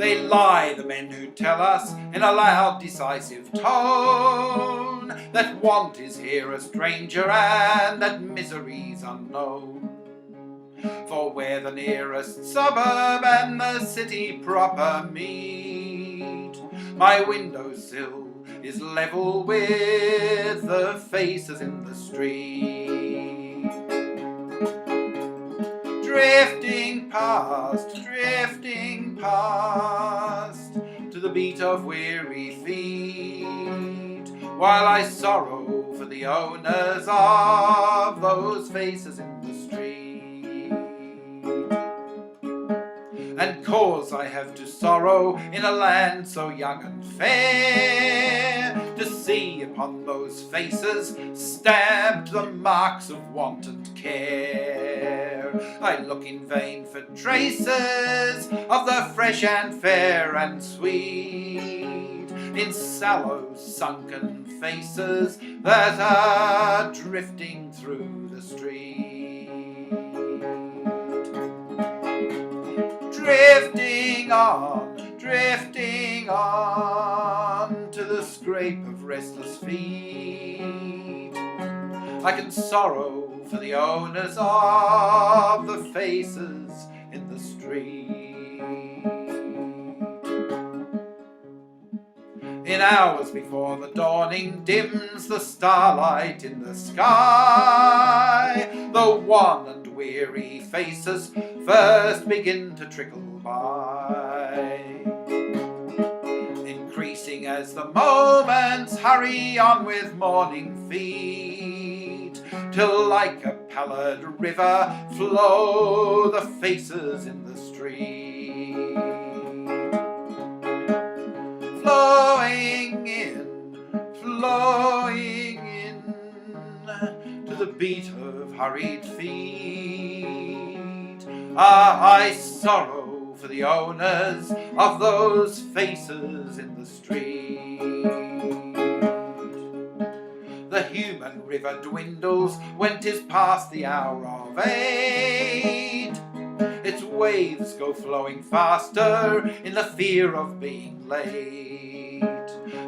They lie, the men who tell us in a loud, decisive tone that want is here a stranger and that misery's unknown. For where the nearest suburb and the city proper meet, my windowsill is level with the faces in the street. Drifting past, to the beat of weary feet, while I sorrow for the owners of those faces in the street. And cause I have to sorrow in a land so young and fair, to see upon those faces stamped the marks of want and care. I look in vain for traces of the fresh and fair and sweet, in sallow sunken faces that are drifting through the street. Drifting on to the scrape of restless feet, I can sorrow for the owners of the faces in the street. In hours before the dawning dims the starlight in the sky, the wan and weary faces first begin to trickle by, increasing as the moments hurry on with morning feet, till like a pallid river flow the faces in the street. Flowing in to the beat of hurried feet, I sorrow for the owners of those faces in the street. The human river dwindles when 'tis past the hour of 8. Its waves go flowing faster in the fear of being late,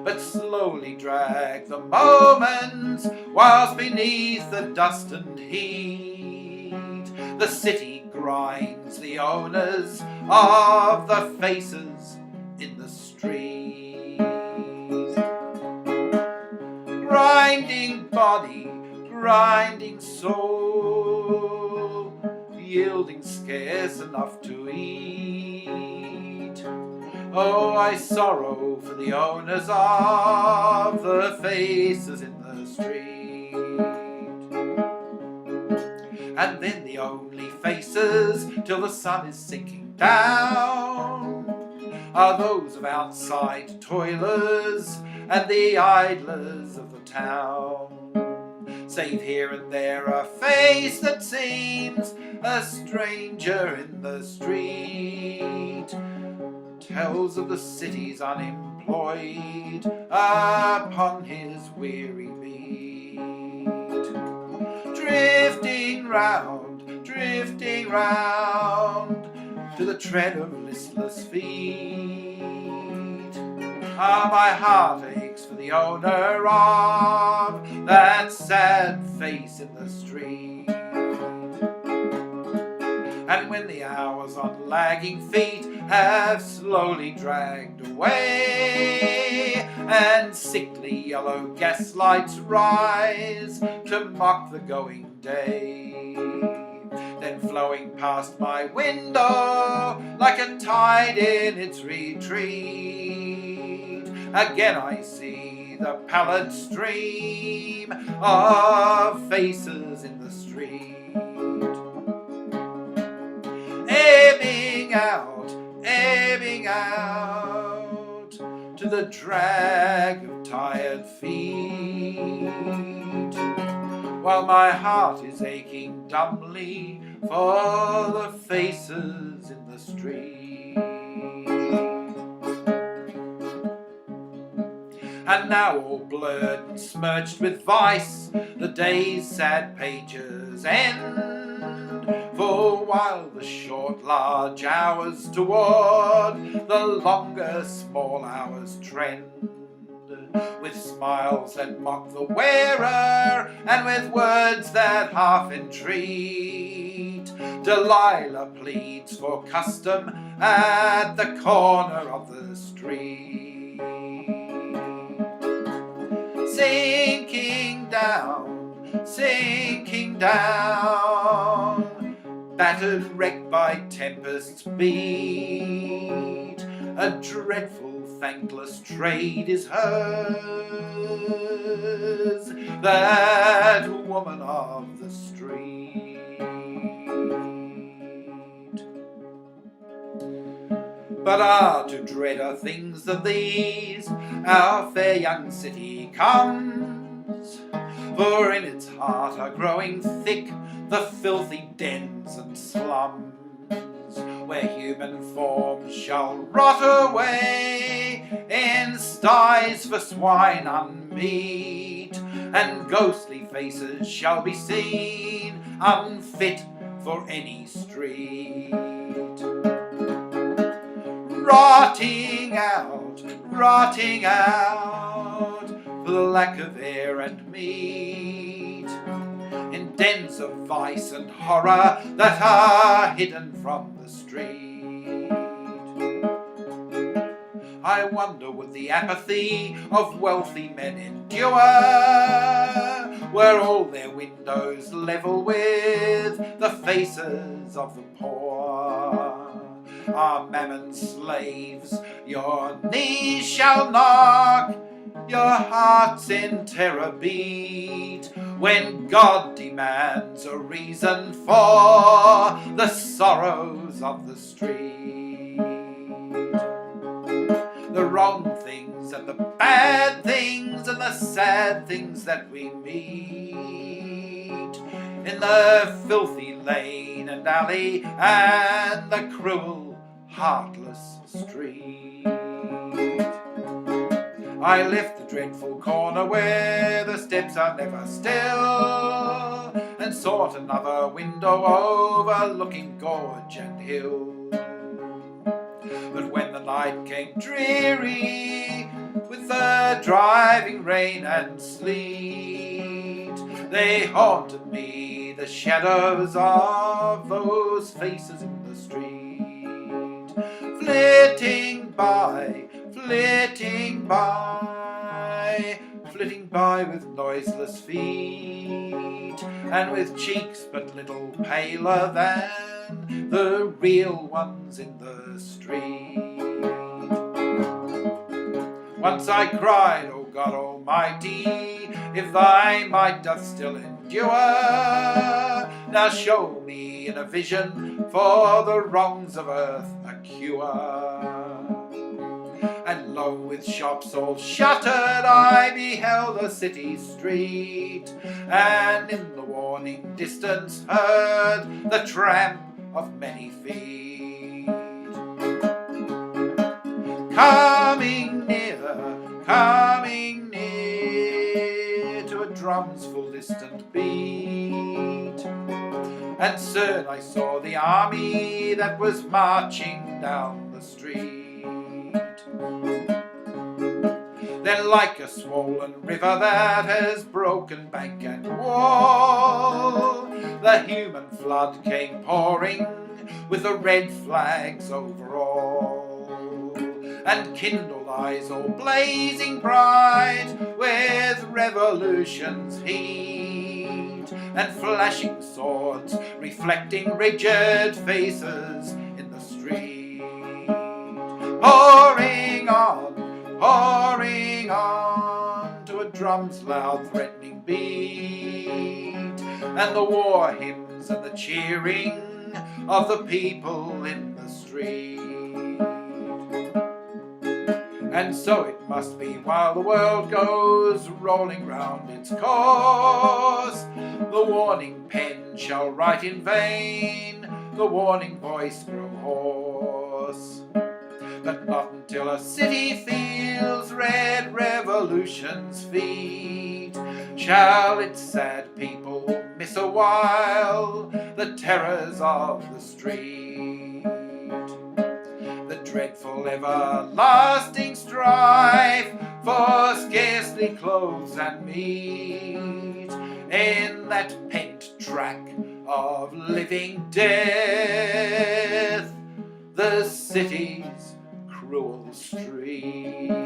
but slowly drag the moments whilst beneath the dust and heat the city grinds the owners of the faces in the street. Grinding body, grinding soul, yielding scarce enough to eat. Oh, I sorrow for the owners of the faces in the street. And then the only faces till the sun is sinking down are those of outside toilers and the idlers of the town. Save here and there a face that seems a stranger in the street, tells of the city's unemployed upon his weary beat. Drifting round to the tread of listless feet, my heart aches for the owner of that sad face in the street. And when the hours on lagging feet have slowly dragged away, and sickly yellow gaslights rise to mock the going day, then flowing past my window like a tide in its retreat, again I see the pallid stream of faces in the street. Ebbing out to the drag of tired feet, while my heart is aching dumbly for the faces in the street. And now all blurred and smirched with vice, the day's sad pages end, For while the short large hours toward the longer small hours trend, with smiles that mock the wearer, and with words that half entreat, Delilah pleads for custom at the corner of the street. Sinking down, battered, wrecked by tempests beat, a dreadful thankless trade is hers, that woman of the street. But to dreader things than these our fair young city comes, for in its heart are growing thick the filthy dens and slums, where human forms shall rot away in sties for swine unmeet, and ghostly faces shall be seen unfit for any street. Rotting out for the lack of air and meat, in dens of vice and horror that are hidden from the street. I wonder would the apathy of wealthy men endure, were all their windows level with the faces of the poor. Are Mammon's slaves, your knees shall knock, your hearts in terror beat, when God demands a reason for the sorrows of the street. The wrong things and the bad things and the sad things that we meet in the filthy lane and alley and the cruel heartless street. I left the dreadful corner where the steps are never still, and sought another window overlooking gorge and hill. But when the night came dreary with the driving rain and sleet, they haunted me, the shadows of those faces in the street, flitting by with noiseless feet, and with cheeks but little paler than the real ones in the street. Once I cried, O God Almighty, if thy might doth still endure, now show me in a vision for the wrongs of earth a cure. And lo, with shops all shuttered, I beheld a city street, and in the warning distance heard the tramp of many feet. Coming near to a drum's full distant beat, and soon I saw the army that was marching down the street. Then like a swollen river that has broken bank and wall, the human flood came pouring with the red flags over all, and kindled eyes all blazing bright with revolution's heat, and flashing swords reflecting rigid faces in the street. Pouring on to a drum's loud threatening beat, and the war hymns and the cheering of the people in the street. And so it must be while the world goes rolling round its course, the warning pen shall write in vain, the warning voice grow hoarse. but not until a city feels red revolution's feet shall its sad people miss a while the terrors of the street. The dreadful everlasting strife for scarcely clothes and meat in that pent track of living death, the city's cruel street.